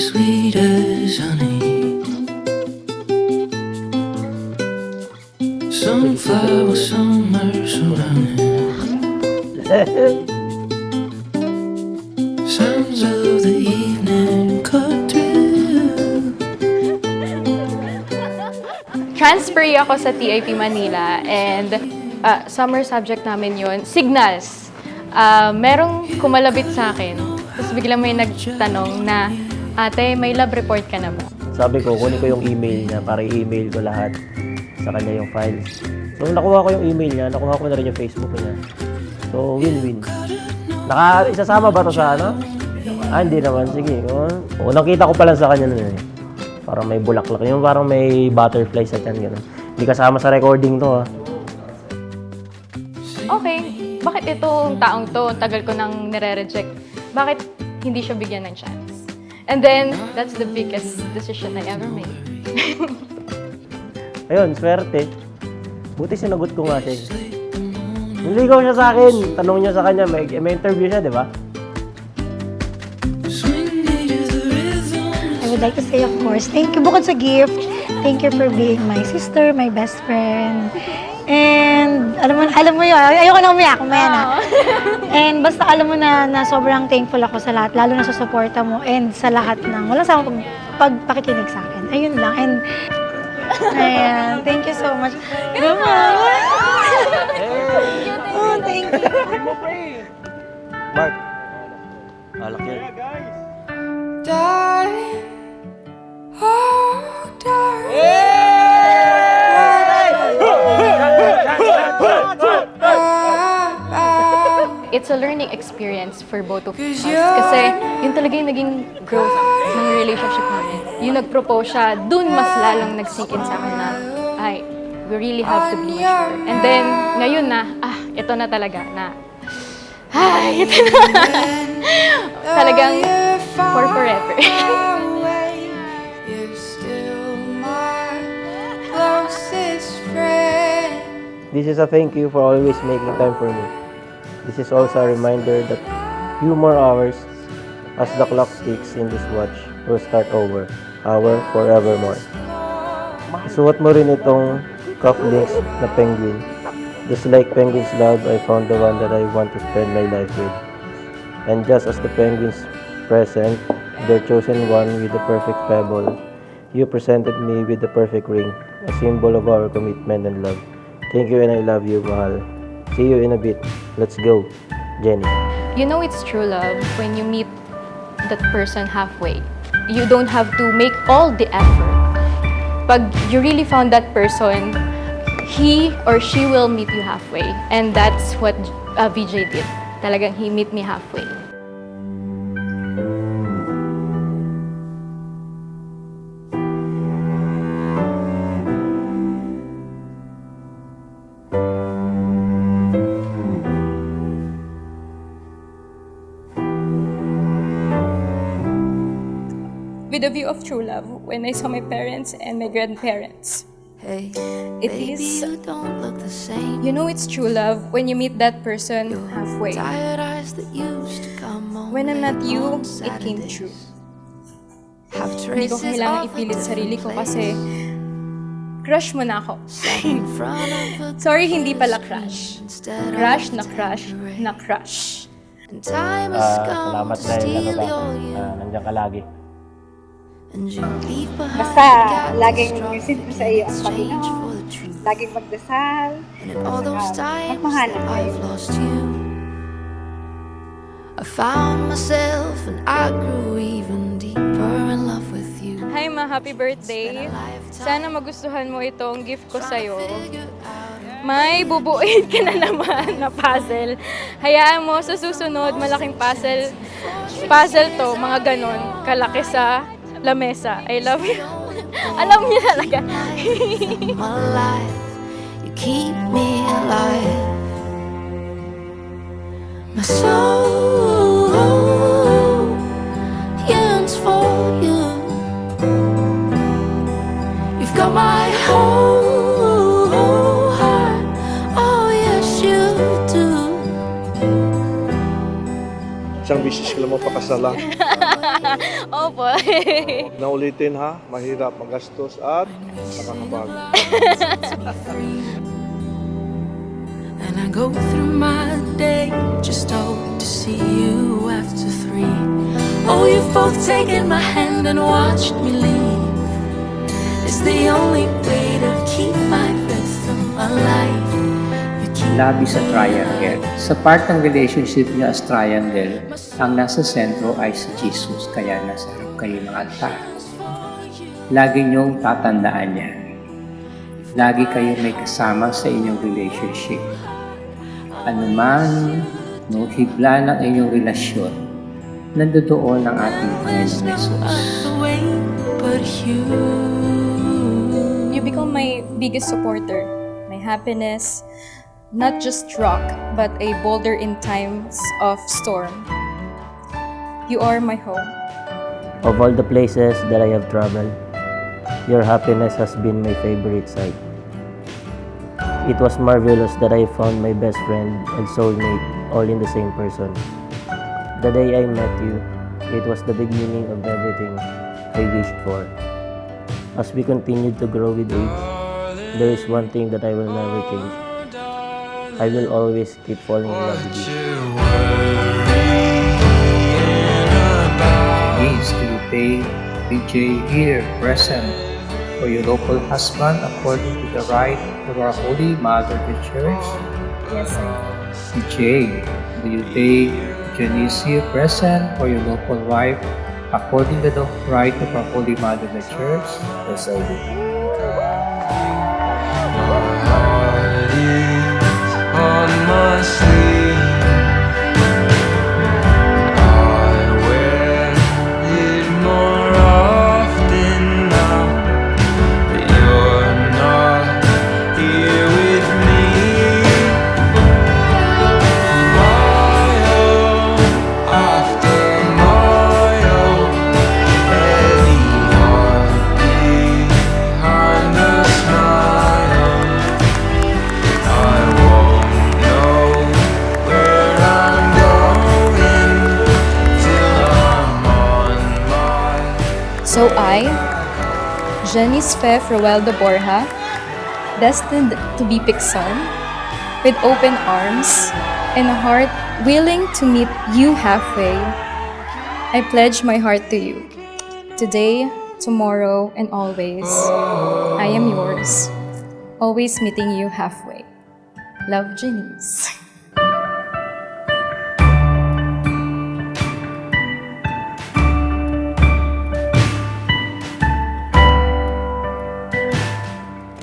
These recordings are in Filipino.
sweet as honey. Sunflower summer surrounding. Sounds of the evening cut through. Transferee ako sa TIP Manila and summer subject namin yun, signals. Merong kumalabit sa akin, tapos biglang may nagtanong na, ate, may lab report ka na ba? Sabi ko, kunin ko yung email niya para i-email ko lahat sa kanya yung files. So, nakuha ko yung email niya, nakuha ko na rin yung Facebook niya. So, win-win. Isasama ba to sa ano? Hindi naman. Sige. Unang kita ko pa lang sa kanya nun eh. Parang may bulaklak. Yung parang may butterfly sa tiyan. Gano'n. Hindi kasama sa recording to ha. Okay, bakit itong taong to, tagal ko nang nire-reject? Bakit hindi siya bigyan ng chance? And then, that's the biggest decision I ever made. Ayun, swerte. Buti sinagot ko nga siya. Niligaw siya sa akin. Tanong niya sa kanya, may interview siya, di ba? I would like to say, of course, thank you bukod sa gift. Thank you for being my sister, my best friend. And alam mo yun, ayoko na umiyak, kumaya na. And basta alam mo na sobrang thankful ako sa lahat, lalo na sa suporta mo and sa lahat ng walang sama pagpakikinig sa akin. Ayun lang. And ayan, thank you so much. Oh, thank you. Mark. Alak yan. Darling, oh darling. It's a learning experience for both of us. Kasi yun talaga yung naging growth ng relationship namin. Yung nag-propose siya, dun mas lalong nag-sink in sa akin na, ay, we really have to be mature. And then, ngayon na, ito na talaga na, ito na. Talagang for forever. This is a thank you for always making time for me. This is also a reminder that few more hours as the clock ticks in this watch will start over, our forevermore. Isuot mo rin itong cufflinks na penguin. Just like penguins love, I found the one that I want to spend my life with. And just as the penguins present their chosen one with the perfect pebble, you presented me with the perfect ring, a symbol of our commitment and love. Thank you and I love you, mahal. See you in a bit. Let's go, Jenny. You know it's true love when you meet that person halfway. You don't have to make all the effort. Pag you really found that person, he or she will meet you halfway. And that's what VJ did. Talagang he meet me halfway. With a view of true love when I saw my parents and my grandparents. Hey, It baby, is, you don't look the same. you know it's true love when you meet that person halfway. Tired eyes that used to come on When I met late you, on it came Saturdays. true. Have Hindi ko traces kailangan of a ipilit sarili ko different kasi place. crush mo na ako. In front of a Sorry, hindi pala computer crush. screen instead Crush of na crush Tanqueray. na crush. And time has come Salamat to dahil steal ba? your youth. Nandiyan ka lagi. And you leave behind Basta, gaps laging strong isip sa iyo ang exchange Panginoon. for the truth. Laging magdasal. And in all those times magmahalan that kayo. I've lost you, I found myself and I grew even deeper in love with you. Hi ma, happy birthday. Sana magustuhan mo itong gift ko sa'yo. May bubuuin ka na naman na puzzle. Hayaan mo, sa susunod, malaking puzzle. Puzzle to, mga ganon, kalaki sa lamesa. I love you. Alam niyo talaga. My life, you keep me alive. My soul yearns for you. You've got my whole heart. Oh yes, you do. Isang bisis ko lang mapakasalan. Oh, Opo. Huwag na ulitin ha, mahirap, magastos at nakakabago. And I go through my day, just hope to see you after 3. Oh, you've both taken my hand and watched me leave. It's the only way to keep my rhythm alive. You keep Labi sa triangle. Sa part ng relationship niyo as triangle, ang nasa sentro ay si Jesus, kaya nasa harap kayo ng altar. Lagi niyong tatandaan yan. Lagi kayo may kasama sa inyong relationship. Ano man, no higla ng inyong relasyon, nandoon ang ating Panginoong Jesus. but you. You become my biggest supporter, my happiness, not just rock, but a boulder in times of storm. You are my home. Of all the places that I have traveled, your happiness has been my favorite side. It was marvelous that I found my best friend and soulmate all in the same person. The day I met you, it was the beginning of everything I wished for. As we continued to grow with age, there is one thing that I will never change. I will always keep falling in love with you. Means to pay PJ here present for your local husband according to the right of our Holy Mother the Church. Yes, sir. PJ, do you take Janice here present for your local wife according to the right of our Holy Mother the Church? Yes, I do. On my sleeve, I wear it more often now that you're not here with me. Mile after mile, heavy heart behind the smile. I won't know where I'm going till I'm on my. So I, Janice Fe Frueldo Borja, destined to be Pixar, with open arms and a heart willing to meet you halfway, I pledge my heart to you. Today, tomorrow, and always, I am yours, always meeting you halfway. Love, Janice.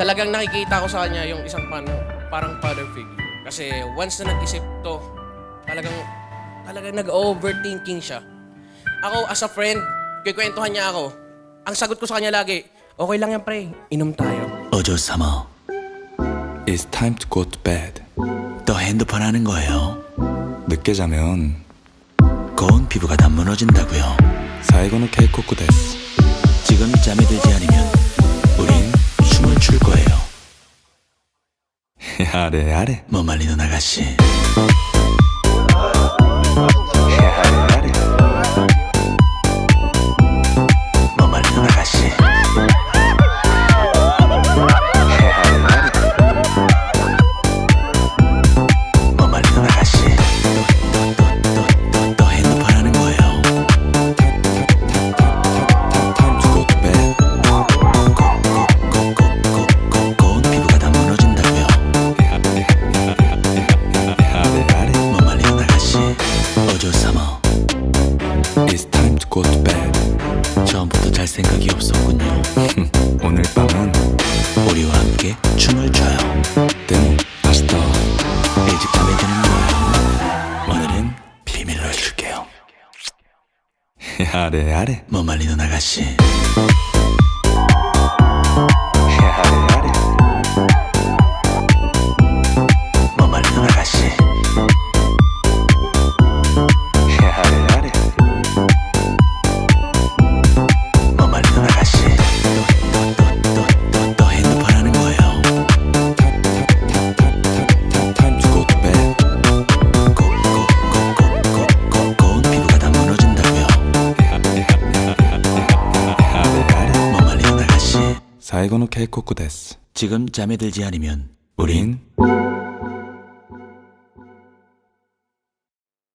Talagang nakikita ko sa kanya yung isang parang father figure. Kasi once na nag-isip to, talagang nag-overthinking siya. Ako, as a friend, kikwentuhan niya ako. Ang sagot ko sa kanya lagi, okay lang yan pre, inom tayo. 어조사마, it's time to go to bed. 또 핸드폰 하는 거예요. 늦게 자면 고운 피부가 다 무너진다고요. 사이고노 케이코쿠 데스. 지금 잠이 들지 않으면 우린 춤을 출 거예요. 야래 야래. 뭐 말리는 아가씨. 야래 야래. 뭐 말리는 아가씨. 뭐 말리는 아가씨. 또 핸드폰 하는 거예요. Time to go to bed. 고운 피부가 다 무너진다고요. 뭐 말리는 아가씨. 어조사마. It's time to go to bed. 처음부터 잘 생각이 없었군요. 오늘 밤은 우리와 함께 춤을 춰요. 데모 아시다. 일찍 잠에 드는 거예요. 오늘은 비밀로 해줄게요. 야래 야래. 뭐 말리는 아가씨. 야래 야래. 뭐 말리는 아가씨. 야래 야래. 뭐 말리는 아가씨. 또 핸드폰 하는 거예요. Time to go to bed. 고운 피부가 다 무너진다고요. 最後の警告です. 지금 잠에 들지 않으면 우린